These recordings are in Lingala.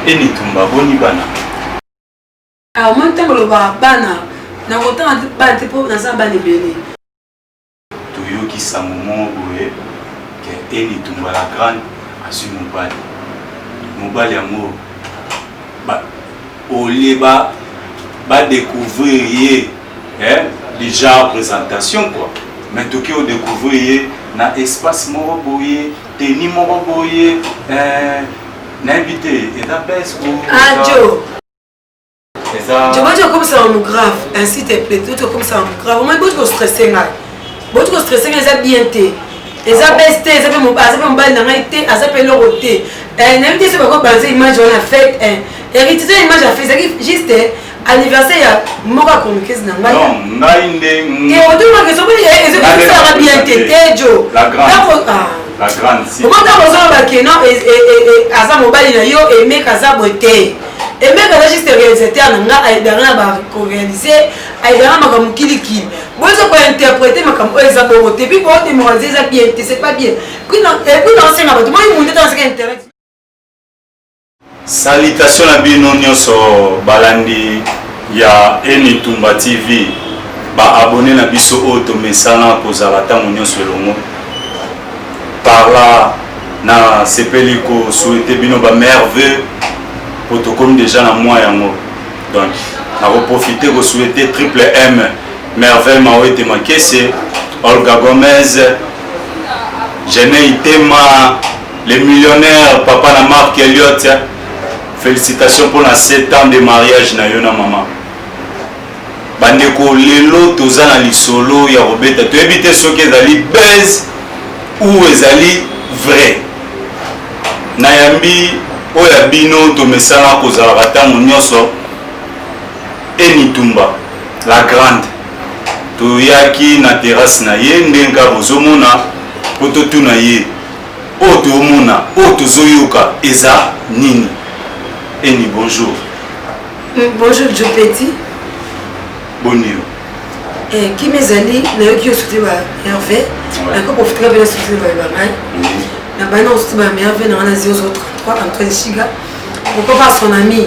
Et ni tumba boni bana. Ah, moi tant que bana, na autant ba te po na sa bana belé. Toyo qui sa moment boye que et ni tumba la grande asu mobali. Mobali amour. Ba au lieu ba découvrir déjà présentation quoi. Mais tout qui au découvrir na espace moro boye, teni moro boye, n'invité et la baisse ou Ah Joe. ça. Je vois dire comme ça en grave, ainsi te plaît, tout comme ça en grave. Moi beaucoup stressé là. Beaucoup stressé mais ça bien té. Et ça baisse té, ça fait mon pas, ça fait mon bail dans été, ça fait le roté. N'invité c'est pas quoi penser image on a fait hérité image a fait ça juste anniversaire moko communiquer na ngai. Non, nainde. Et on demande que ça peut ça bien té Joe. La grande. La grande si. Comment quand on va que non et asa mobile na yo et mec asa beauté. Et même quand je suis réalisateur, je vais réaliser, je vais moi je peux interpréter ma exemple et puis pour démoraliser ça bien, c'est pas bien. Puis dans ce cas, moi il monte dans ce intérêt. Salutations à bino nyonso balandi ya Eni Tumba TV. Ba abonné na biso auto mesana kozala ta nyonso elongo. Par là na sepeli ko souhaiter bino ba merveille. Comme déjà dans moi yango. Donc on va profiter pour souhaiter triple M merveille Mawete Makese, Olga Gomez, Jené Itema, les millionnaires papa na Marc Elliott. Félicitations pour la 7 ans de mariage na yona maman. Bandeko lelo tozana li solo ya Robeta. Tu éviter ce que ezali buzz ou ezali vrai. Nayambi oya bino to mesala kozala batango nyonso Eni Tumba la grande to yaki na terrasse na ye ndenga bozomona poto tuna ye o to mona o to zoyoka eza nini. Eni bonjour. Bonjour Joe Petit. Bonjour. Qui mes amis na yo qui ont soutenu Hervé, encore pour faire bien soutenu ba na bana aussi ba Hervé na na 033 Antoine Chiga. Pourquoi pas son ami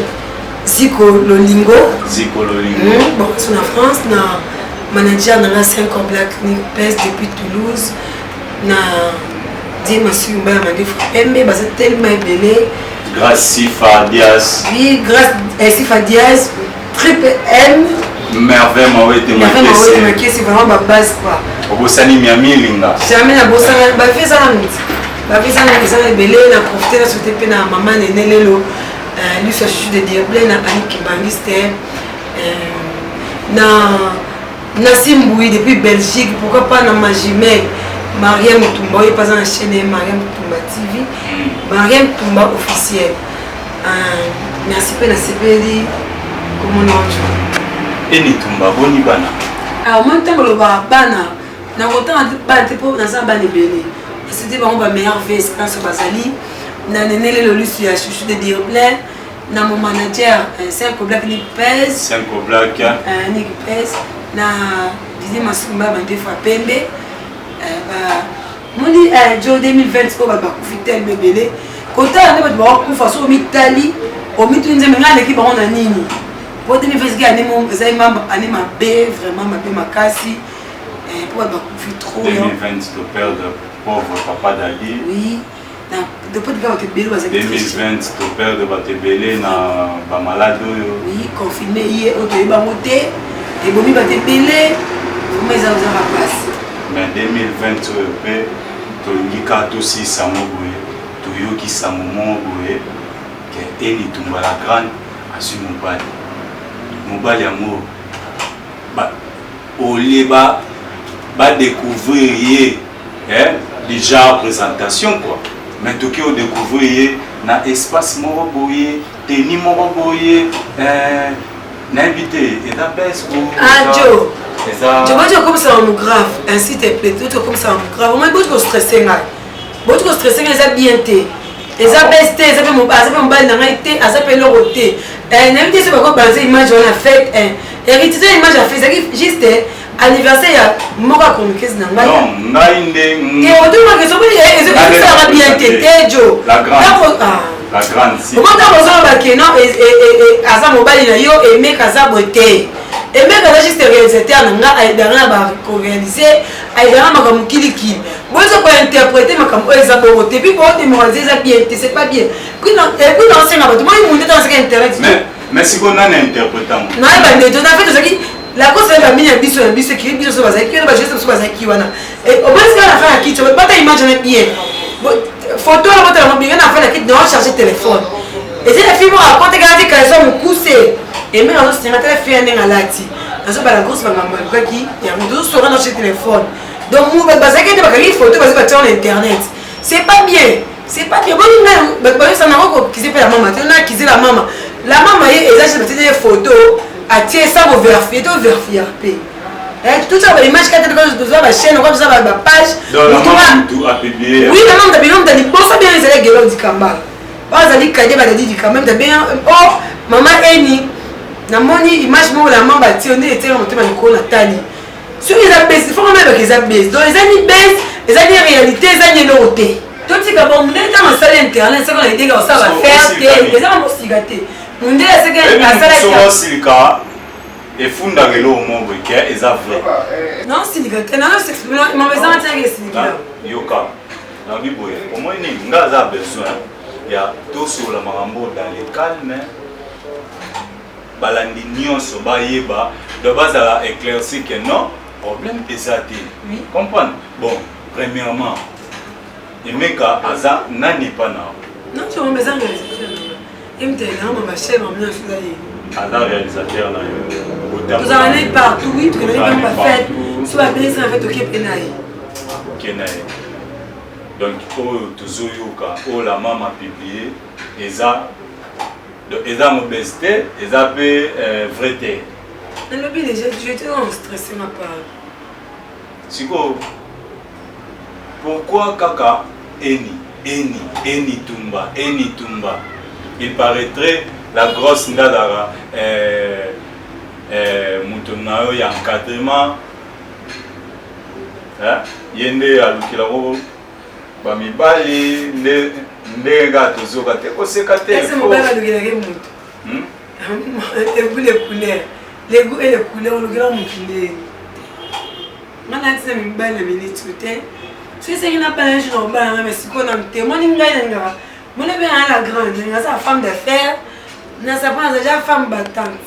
Zico Lolingo. Bon, c'est en France, na manager na 5 Black Pes depuis Toulouse. Na Dima Sumba m'a dit Pembe, c'est tellement belé. Grâce Sifa Diaz. Oui, grâce Sifa Diaz, triple M. Merveille Mawete Makese. C'est vraiment ma base quoi. Obosani Miami Linga. Jamais na bosana, ba fait ça la vie ça na belé na profiter na sauter pe na maman nenelelo. Lui ça chuchu de diable na Annick Bangiste. Na Simboui depuis Belgique, pourquoi pas na Magimel. Mariam Tumba, il passe en chaîne Mariam Tumba TV. Mariam Tumba officiel. Merci pour la CPD. Comment on dit? Eni Tumba boni bana. Alors moi tant que le bana, na autant ba te po na sa bana belé. C'était vraiment ma meilleure expérience au Basali. Na nenele le lui sur chouchou de dire plein. Na mon manager 5 Black Nick Pes. 5 Black. Nick Pes. Na disait ma sumba ba deux fois Pembe. Moi dit Joe 2020 ko ba profiter me belé. Kota na ba ba ku façon Italie, au mitunze menga l'équipe on a nini. Pour 2020 ga animo zaima anima B vraiment ma B makasi. Pour ba profiter trop. 2020 to perdre pauvre papa Dali. Oui. Depuis que tu as 2020 to perdre batebele na ba malade. Oui, confiné hier au ba moté et bomi batebele. Comment ça vous a passé? Mais 2020 to lika to si samoboye to yoki samomo boye que Eni Tumba la grande asu mobali. Mobali amour. Ba au lieu ba découvrir déjà présentation quoi. Mais tout qui au découvrir na espace moro boye, teni moro boye, n'invité et la baisse ou Ah Joe. ça. Je vois dire comme ça en grave, ainsi te plaît, tout comme ça en grave. Moi beaucoup stressé là. Beaucoup stressé mais ça bien té. Et ça baisse té, ça fait mon pas, ça fait mon bail dans été, ça fait le roté. N'invité c'est pas quoi penser image on a fait hérité image a fait ça juste anniversaire moko communiquer na ngai. Non, nainde. Et on demande que ça peut ça bien té Joe. La grande. La grande si. Comment t'as besoin de non et Asa mobile na yo et mec Asa beauté. Et mec Asa juste réalisateur nga aidana ba réaliser aidana makam kiliki. Moi je peux interpréter makam Asa beauté puis pour démoraliser ça bien, c'est pas bien. Puis non et puis dans 5 ans, moi il monte dans internet. Mais si on a un interprétant. Non, il va fait tout ça qui la cause c'est la mine biso qui biso so bazaki qui ba juste so bazaki wana. Et au moins c'est la fin qui tu peux pas imaginer bien. Photo là votre bien na fait la qui doit charger téléphone. Et c'est la fille moi raconter quand ils sont coussé et même on se mettait fait un ngalati. Dans ba la grosse ba maman qui il y a deux sur dans chez téléphone. Donc moi bazaki de ba qui photo parce que sur internet. C'est pas bien. C'est pas bien. Bon mais ça n'a pas qui s'est fait la maman. Tu as qui c'est la maman. La maman elle a acheté des photos à tirer ça au vérifier, tout vérifier. Tout ça, l'image qui a été de la chaîne, on va faire la page. Donc la maman tout a publié. Oui, la maman a bien dit, bon ça bien les élèves gueulants du Kamba. Pas à dire qu'elle a dit du Kamba, t'as bien. Oh, maman Eni, la moni image moi la maman bâtie, on était en train de courir Nathalie. Sur les abaisses, il faut même avec les abaisses. Dans les années baisses, les années réalité, les années noté. Tout ce qui est bon, on est dans la salle internet, c'est qu'on a dit qu'on ça va faire, les gens vont s'y gâter. On est à ce qu'il y a la salle. Et funda gelo mo boke eza vrai. Non, siligate. Non, c'est mon maison entière est siligate. Yoka. Na biboye. Au moins ni ngaza besoin. Ya tout sur la marambo dans le calme. Balandi nyonso ba yeba de base à éclaircir que non, problème ezate. Oui. Comprendre. Bon, premièrement, Emeka aza nani pas na. Non, tu mon maison est MTN, ma chère, ma mère, Ada réalisateur là. Vous en allez partout, oui, parce que vous n'avez pas fait. Soit la belle, ça en fait, ok, Penaï. Kenaï. Donc, toujours Yoka, la maman a publié, Eza modesté, Eza peu vrai. Mais le bien, j'étais stressé, ma part. Siko, pourquoi Kaka Eni Tumba. Il paraîtrait la grosse ndadara Moutonao y a encadrement yende alukila ko bamibali ndega tozoka te koseka te c'est mon père alukila ke mutu et vous les couleurs les goûts et les couleurs alukila mutu ndeni mana tse mibali na minute te c'est qu'il n'a pas un jour ba mais si qu'on a témoigné ngai ngaba mon bien à la grande nga sa femme d'affaires na sa prend déjà femme battante.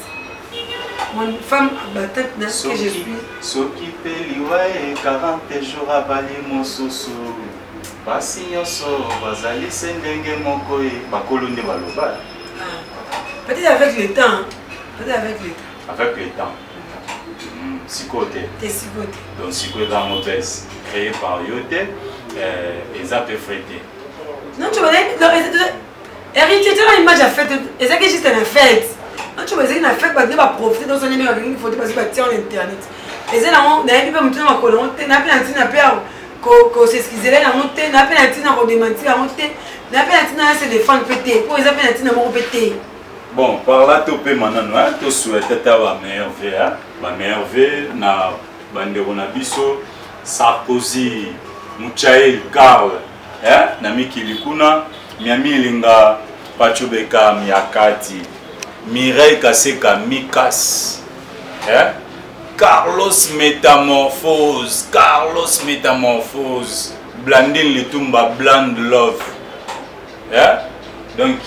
Mon femme battante n'est ce que je suis. Soki peliwae 40 jours à bali mosusu. Basi nyonso bazali sendenge moko e bakolonde baloba. Peut-être avec le temps. Peut-être avec le temps. Avec le temps. Sikote. T'es sikote. Donc sikote dans mauvaise créé par Yote et ça peut fréter. Non tu vois héritier tu as l'image à fête et c'est que juste une fête. Non tu vois c'est une fête parce que va profiter dans son numéro il faut parce que va tirer internet. Et c'est là on n'a pas monter ma colonne, n'a pas un père ko s'excuser là monter, n'a pas un tina ko démentir à monter, n'a pas un tina se défendre péter. Pour ils appellent un tina mo péter. Bon, par là topé maintenant hein, tu souhaites ta meilleure vie hein, ma meilleure vie na bandeko na biso Sarkozy, Muchael Karl hein, na mikili kuna Miami Linga, Pachubeka, Miakati, Mireille Kaseka, Mikas, Carlos Métamorphose, Blandine Litumba, Bland Love. Donc,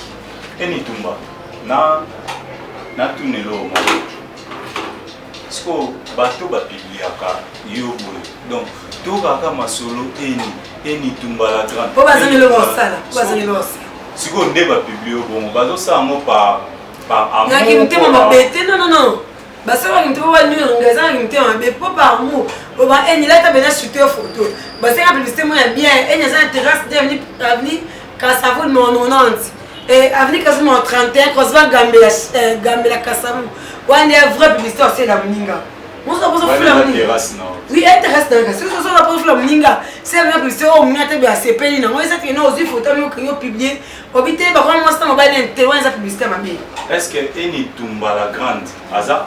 Eni Tumba, na tunelo. Parce que bateau va publier donc tout kaka masolo Eni Tumba la grande. Pour baser le rossala, baser le rossala. Si on débat publié bon, bateau ça par amour. Na kimte mama bete non. Basala kimte wa nu ngeza kimte mama bete pas par amour. Bon Eni là ta bena shooter photo. Basala publicité moi bien, Eni ça terrasse d'avenue Kassavou mon 90. Et avenue Kassavou mon 31 croisement Gambela Kassavou. On est vrai publicité aussi la Mninga. On se pose sur la Mninga. Oui, intéresse dans si on se pose sur la Mninga, c'est la publicité au minate bien CPI non, ça que nous aussi photo nous que publier. Obité ba comment moi ça m'a bien témoin ça publicité ma bien. Est-ce que Eni Tumba la grande Aza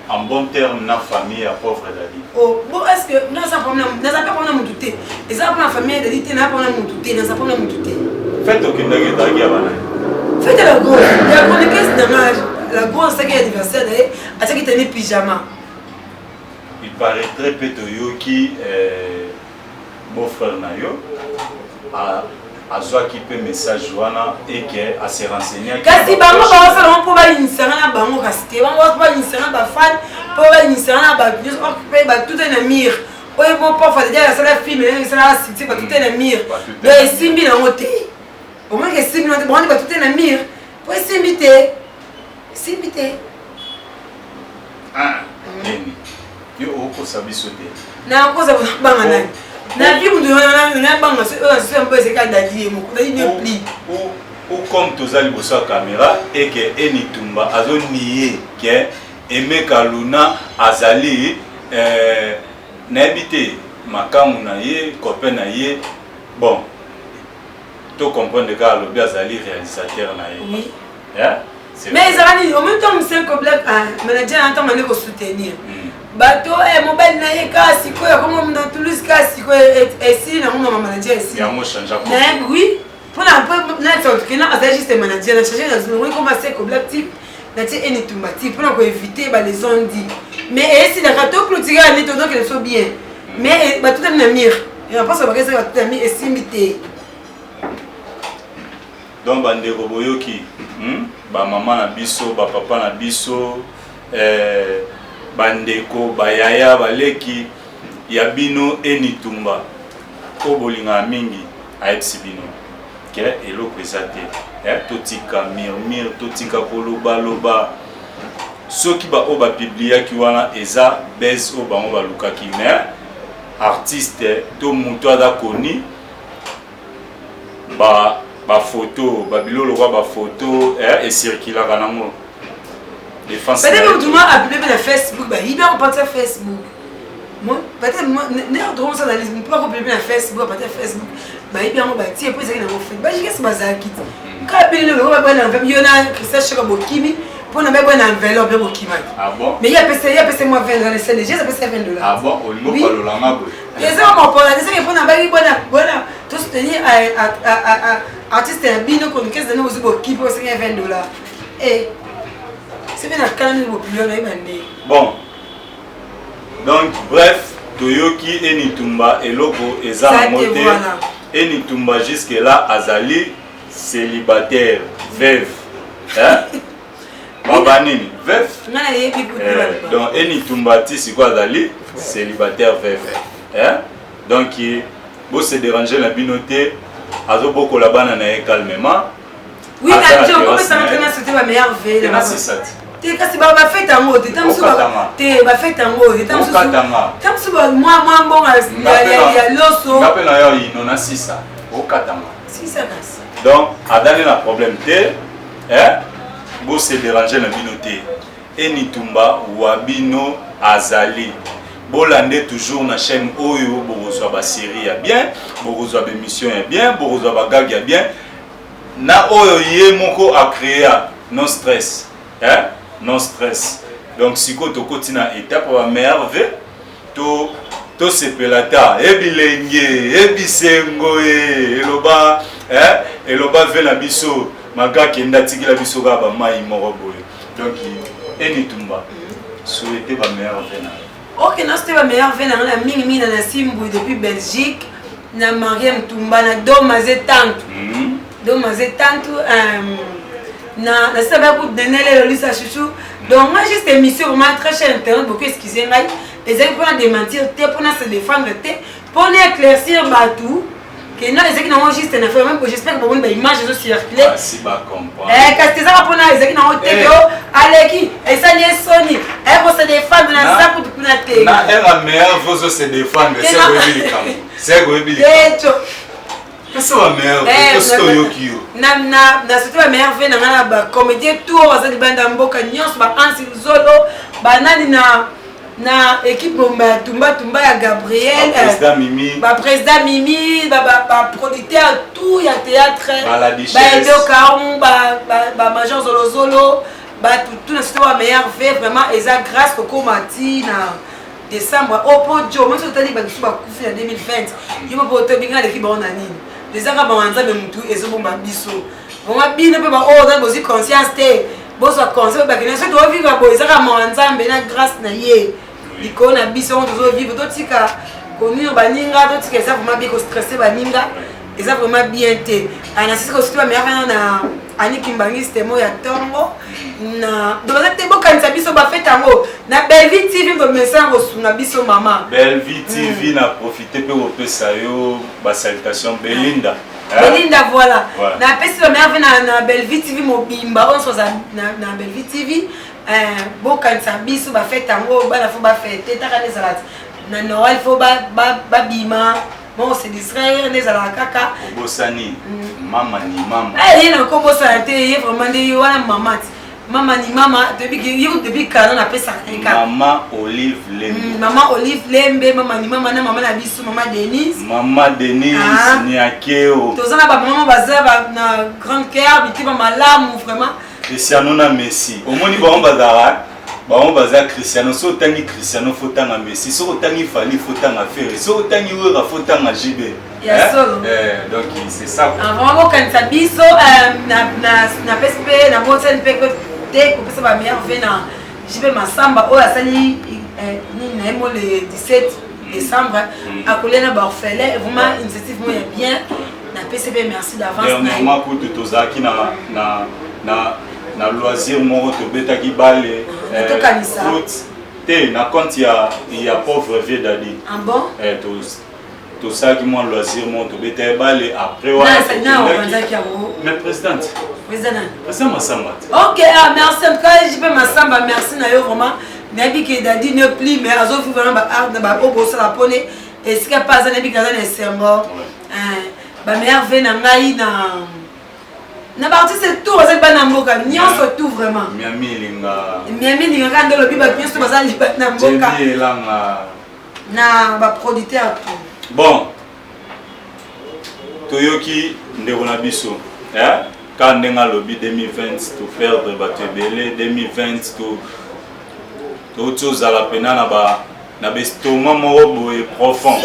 en bon terme na famille à pauvre Dali. Oh, bon est-ce que nous ça problème, nous ça pas problème mon touté. Et ça pour la famille Dali, n'a pas problème mon touté, nous ça problème mon touté. Faites aucun dagi bana. fête la grosse la chroniqueuse d'image la grosse c'est anniversaire à ce qui tenait pyjama il paraîtrait peut-être Yoki beau-frère na yo azwa qui peut message wana et que à se renseigner kasi bango ba sala pour ba initiana na bango kasi bango ba initiana ba fan pour ba initiana ba news occupé ba tout un amir oye bon pas fa déjà ça la film ça la cité ba tout un amir de simbi na moté au moins que simbi na moté ba tout un amir pour simbité ah nini yo oko sabisote na ko za ba ngana na vie mundo na banga c'est un peu c'est quand dadi mo ko dadi bien pli ou comme tozali bosa caméra et que Enitumba azo nié que Aimé Kaluna azali na habité makamu na ye copain na ye bon to comprendre que alobi azali réalisateur na ye oui mais ezalani au même temps c'est que black manager entend mané ko soutenir bato mobile na ye kasi ko comme dans Toulouse kasi ko ici na mon manager ici ya mo changer mais oui pour un peu na sorte que na azali juste manager na changer dans oui comme c'est que black type na ti Enitumba type pour éviter ba les on dit mais ici na kato clôturer ni to donc ils sont bien mais ba tout na mire et on pense que ça tout ami estimité donc bande roboyoki ba maman na biso ba papa na biso bandeko bayaya baleki ya bino Enitumba ko bolinga mingi ayebisi bino ke eloko eza te totika murmure totika koloba soki baoyo bapibliaki wana eza base oyo bango balukaki mais artiste to moto aza koni bafoto babilolo kwa bafoto esirkulaka nango peut-être que tout le monde a publié sur Facebook, il doit repartir Facebook. Moi, peut-être moi, n'importe ça analyse, on peut pas publier sur Facebook, partir Facebook. Il bien on va tirer pour ça qu'il a fait. Je sais pas ça qui. Quand il le va prendre enveloppe, il y en a Christophe Chakabokimi pour nous mettre une enveloppe pour Bokima. Ah bon? Mais il y a passé moi 20 dans les scènes, j'ai passé $20. Ah bon, au niveau pas le langa. Et ça on pour la c'est que pour na bagi bona tout soutenir artiste bino comme qu'est-ce que nous aussi Bokimi pour $20. Et c'est bien la calme de bon donc bref toyoki Enitumba eloko eza moté Enitumba jusque là azali célibataire veuve babanini veuve donc Enitumba tisi quoi azali célibataire veuve donc bo se déranger la binoté azo boko la bana na calmement oui je comment ça m'entraîner c'était ma meilleure veille c'est ça te kasi ba fête en mode tam su te ba fête en mode tam su moi bon ya loso ngape na yo ino na sisa o katama sisa kasi donc adane na problème te bo se déranger na binoté Enitumba wabino azali bolande toujours na chaîne oyo bozwa ba série ya bien bozwa ba émission ya bien bozwa ba gag ya bien na oyo ye moko a créé non stress non stress donc siko to kotina étape ba merve to sepelata ebilenge ebisengo eloba eloba vela biso maga kenda tikila biso ga ba mai moko boye donc Enitumba souhaiter ba merve na OK non c'était ba merve na mingi na Simbu depuis Belgique na Mariam Tumba na Domaze Tantu Domaze Tantu na ça va pour donner le lisa chouchou donc moi juste émission vraiment très cher internet beaucoup excusez moi les gens pour démentir pour se défendre pour éclaircir tout que non les gens n'ont juste une affaire même j'espère que bon image zo circuler si ba comprendre quand c'est ça pour les gens n'ont teko aleki et ça ni Sony et pour se défendre na ça pour na teko na era meilleur vous se défendre c'est goebili qu'est-ce que meilleur qu'est-ce que yokio na surtout la meilleure veine na ba comédien tout azali banda mboka nyonso ba Ansi Zolo banani na équipe Tumba ya Gabriel ba président Mimi ba producteur tout ya théâtre ba Edo Kaum ba major Zolo ba tout na surtout la meilleure veine vraiment eza grâce au Mati na décembre au podio même si tali ba kufi en 2020 yimo poto binga l'équipe on a nini les gens qui ont entendu mutu ezobomba biso on va bien peu ba oh dans aussi conscience té bo so conscience ba que nous doit vivre bo ça comme ensemble na grâce na yé liko na biso on doit vivre to tika konir baninga to tika ça vraiment bien ko stresser baninga et ça vraiment bien té ana sisi ko situa meilleur na ani kimbangi stemo ya tongo na donc ça té bo kanisa biso ba fait tango na Belle TV ko message ko sunga biso mama Belle TV na profiter pe au pesa yo ba salutation Belinda. Belinda voilà. Na pesi ba mère na Belle TV mobimba on so na Belle TV bo kanisa biso ba fait tango ba la fo ba fête ta kana salati na Noël fo ba bima bon c'est distraire les ala kaka bosani mama ni mama il na ko bosana te vraiment de yo wana mama mama ni mama depuis quand on appelle ça Maman Olive Lembe. Maman Olive Lembe, maman ni mama na maman na biso maman Denise. Maman Denise ni akeo. Tous na ba maman baza na grande cœur, biti ba malamu vraiment. Cristiano na Messi. Omoni ba on bazara. Ba on baza Cristiano so tangi Cristiano fotanga Messi, so tangi Fali fotanga Ferre, so tangi Wera fotanga JB. Donc c'est ça. Vraiment quand ça biso na PSP na Boten pe dès que ça va bien venir je vais masamba oh la sali ni naimo le 17 décembre à Colena Barfele vraiment initiative moi bien na PCB merci d'avance dernièrement pour tozaki na loisir mo to betaki balé foot te na compte il y a pauvre vieux dadi ah bon tout ça qui moi loisir mon to beta balé après ouais mais présidente Président Massamba. OK, merci en tout cas, je peux Massamba, merci na yo vraiment. Nabi que dadi ne plie mais azo fi vraiment ba art na ba obo ça la pone et ce que pas nabi kaza na sembo. Ba merveille na ngai na ba artiste tout ça ba na mboka, nyonso tout vraiment. Miami linga quand le biba nyonso ba za liba na mboka. Na ba producteur tout. Bon. Toyoki ndeko na biso, quand on a lobby 2020 to faire de batebele 2020 to chose à la peine na bestoma moko et profond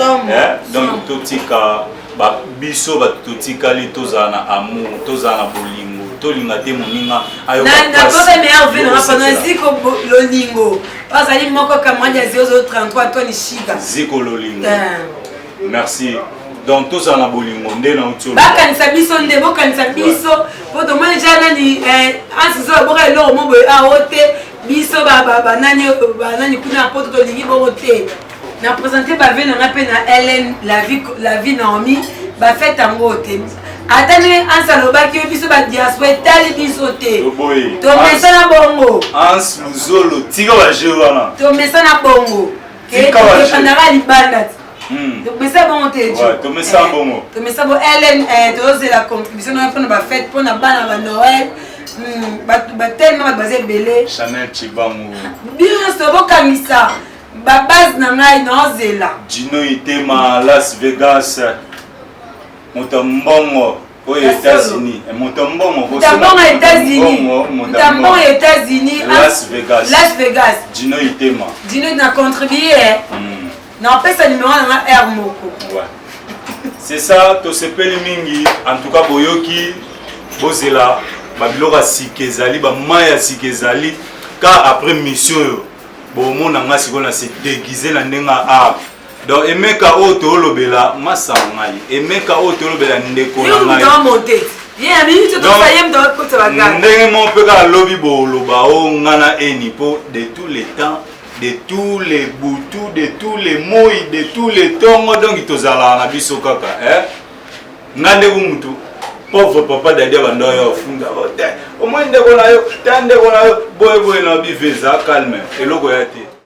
donc to tika ba biso ba to tika li toza na amour toza na bolingo to linga te moninga ayo na pas meilleur venu na pendant ziko lolingo pas ali moko kama ya 033 Tony Shiga ziko lolingo merci donc tous en abolingo ndé na utio bakanisa biso nde bokanisa biso po to mwana jana ni ansizo boka lo mo boy a ote biso ba nani kuna po to lingi bo ote na présenter ba vena na pe na Hélène la vie Naomi ba fait tango ote atani ansalo ba ki biso ba diaspora tali biso te to mesana bongo ans luzolo tika ba jewana to mesana bongo ke to ndara libanda mais ça bon te tu me sens bon tu me sens bon Hélène tu la contribution on va faire fête pour na bana ba Noël ba tellement basé belé Chanel Chibamu bien ça bo kamisa ba base na ngai no zela Gino Itema Las Vegas Motombongo aux États-Unis et Motombongo aux États-Unis Las Vegas Gino Itema Gino na contribué non, pas ça numéro dans air moko. Ouais. C'est ça, to sepeli mingi en tout cas boyoki bozela babilora sikezali ba maya sikezali car après mission bo mona nga sikona se déguiser la ndenga a donc emeka oto lobela masangai emeka oto lobela ndeko na ngai dans monter bien minute to ça yem dans côté la gare ndenge mon peka lobi bo loba o ngana eni po de tous les temps de tous les boutous, de tous les mots, de tous les tongos, donc il tozala na biso kaka, ngande umutu, pauvre papa d'adia bando yo funda, au moins ndeko na yo, tande ko na yo, boy na biveza calme, eloko ya te.